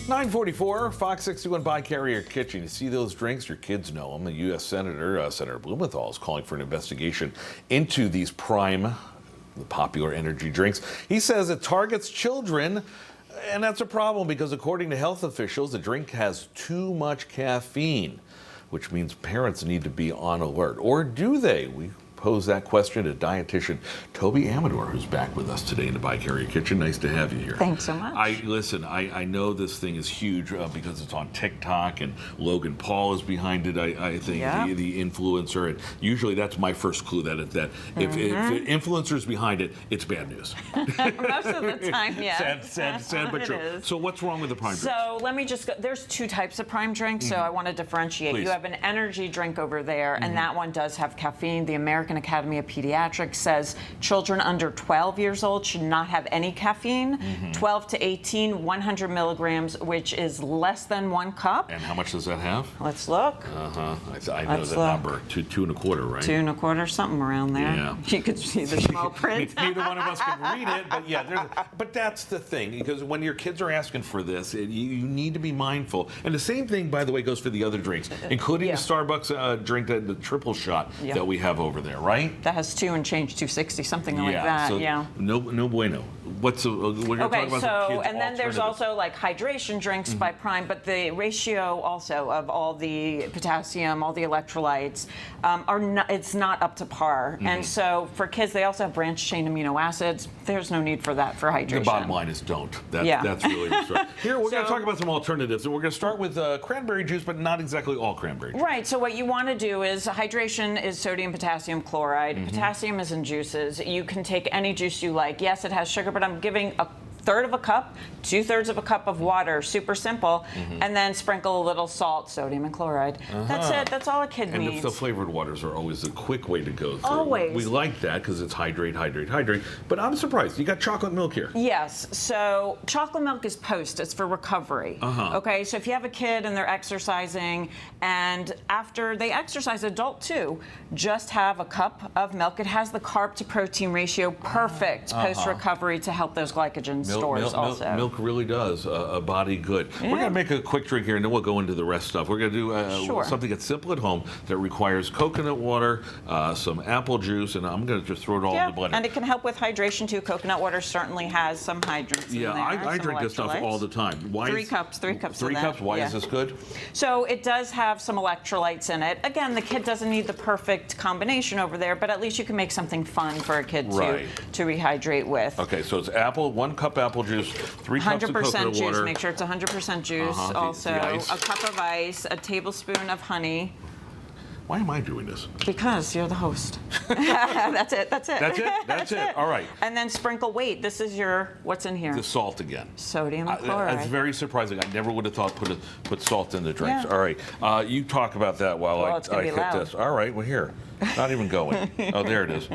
9:44, Fox 61 by Carrier Kitchen. You see those drinks? Your kids know them. The U.S. Senator, Senator Blumenthal, is calling for an investigation into these Prime, the popular energy drinks. He says it targets children, and that's a problem because according to health officials, the drink has too much caffeine, which means parents need to be on alert. Or do they? We pose that question to dietitian Tobi Amidor, who's back with us today in the By Carrier Kitchen. Nice to have you here. Thanks so much. I know this thing is huge because it's on TikTok and Logan Paul is behind it. I think the influencer, and usually that's my first clue that if the influencer's behind it, it's bad news. Most of the time, yeah. Sad but true. So what's wrong with the Prime drinks? So let me just go. There's two types of Prime drinks, so I want to differentiate. Please. You have an energy drink over there, and that one does have caffeine. The American Academy of Pediatrics says children under 12 years old should not have any caffeine. 12 to 18, 100 milligrams, which is less than 1 cup. And how much does that have? Let's look. I know that number. Two and a quarter, right? 2 1/4, something around there. Yeah. You could see the small print. Neither one of us can read it, but yeah. But that's the thing, because when your kids are asking for this, you need to be mindful. And the same thing, by the way, goes for the other drinks, including the Starbucks drink, the triple shot that we have over there, right? That has 2 and change, 260, something like that. So no bueno. We're going to talk about some kids' and then there's also like hydration drinks by Prime, but the ratio also of all the potassium, all the electrolytes, it's not up to par. And so for kids, they also have branched chain amino acids. There's no need for that for hydration. The bottom line is don't. That's really the story. Here we're going to talk about some alternatives, and we're going to start with cranberry juice, but not exactly all cranberry juice. Right. So what you want to do is hydration is sodium potassium chloride. Potassium is in juices. You can take any juice you like. Yes, it has sugar, but I'm giving a third of a cup, 2/3 of a cup of water, super simple, and then sprinkle a little salt, sodium and chloride. That's it. That's all a kid needs. And the flavored waters are always a quick way to go through. Always. We like that because it's hydrate. But I'm surprised. You got chocolate milk here. Yes. So chocolate milk is post. It's for recovery. Okay. So if you have a kid and they're exercising, and after they exercise, adult too, just have a cup of milk. It has the carb to protein ratio perfect post recovery to help those glycogen stores also. Milk really does a body good. We're going to make a quick drink here, and then we'll go into the rest stuff. We're going to do something that's simple at home that requires coconut water, some apple juice, and I'm going to just throw it all in the blender. And it can help with hydration too. Coconut water certainly has some hydrants in there. I drink this stuff all the time. Why 3 cups. 3 cups. 3 cups. Why is this good? So it does have some electrolytes in it. Again, the kid doesn't need the perfect combination over there, but at least you can make something fun for a kid to rehydrate with. Okay, so it's 1 cup apple juice, 3 cups of coconut juice. water. Make sure it's 100% juice. Also, a cup of ice, a tablespoon of honey. Why am I doing this? Because you're the host. That's it. That's it. All right. And then sprinkle. Wait, this is what's in here? The salt again. Sodium and chloride. That's very surprising. I never would have thought put salt in the drinks. All right. You talk about that while I hit this. All right. Well, here. Not even going. Oh, there it is.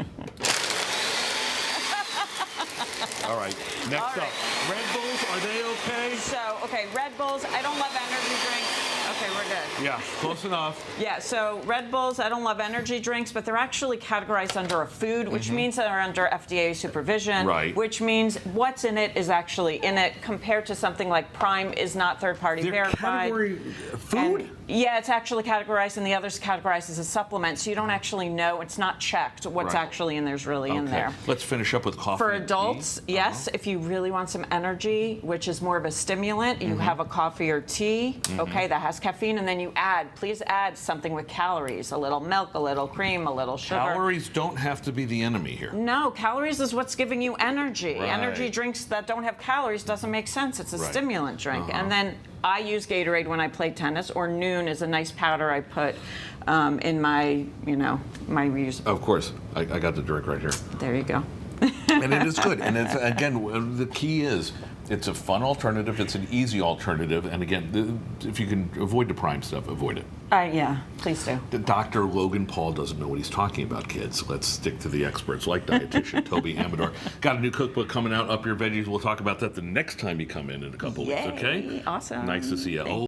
All right. Next up, Red Bulls. Are they okay? Okay, Red Bulls. I don't love energy drinks. Okay, we're good. Yeah, close enough. Yeah, so Red Bulls, I don't love energy drinks, but they're actually categorized under a food, which means they're under FDA supervision. Right. Which means what's in it is actually in it, compared to something like Prime is not third-party verified. Category food? And, yeah, it's actually categorized, and the other's categorized as a supplement, so you don't actually know. It's not checked what's actually in there's really in there. Let's finish up with coffee. For adults, yes, if you really want some energy, which is more of a stimulant, you have a coffee or tea, okay, that has caffeine, and then you please add something with calories, a little milk, a little cream, a little sugar. Calories don't have to be the enemy here. No, calories is what's giving you energy. Energy drinks that don't have calories doesn't make sense. It's a stimulant drink. And then I use Gatorade when I play tennis, or Noon is a nice powder I put in my, my reusable. Of course, I got the drink right here. There you go. And it is good. And it's, again, the key is it's a fun alternative. It's an easy alternative. And again, if you can avoid the Prime stuff, avoid it. Yeah, please do. Dr. Logan Paul doesn't know what he's talking about, kids. Let's stick to the experts like dietitian Tobi Amidor. Got a new cookbook coming out, Up Your Veggies. We'll talk about that the next time you come in a couple weeks, okay? Awesome. Nice to see you.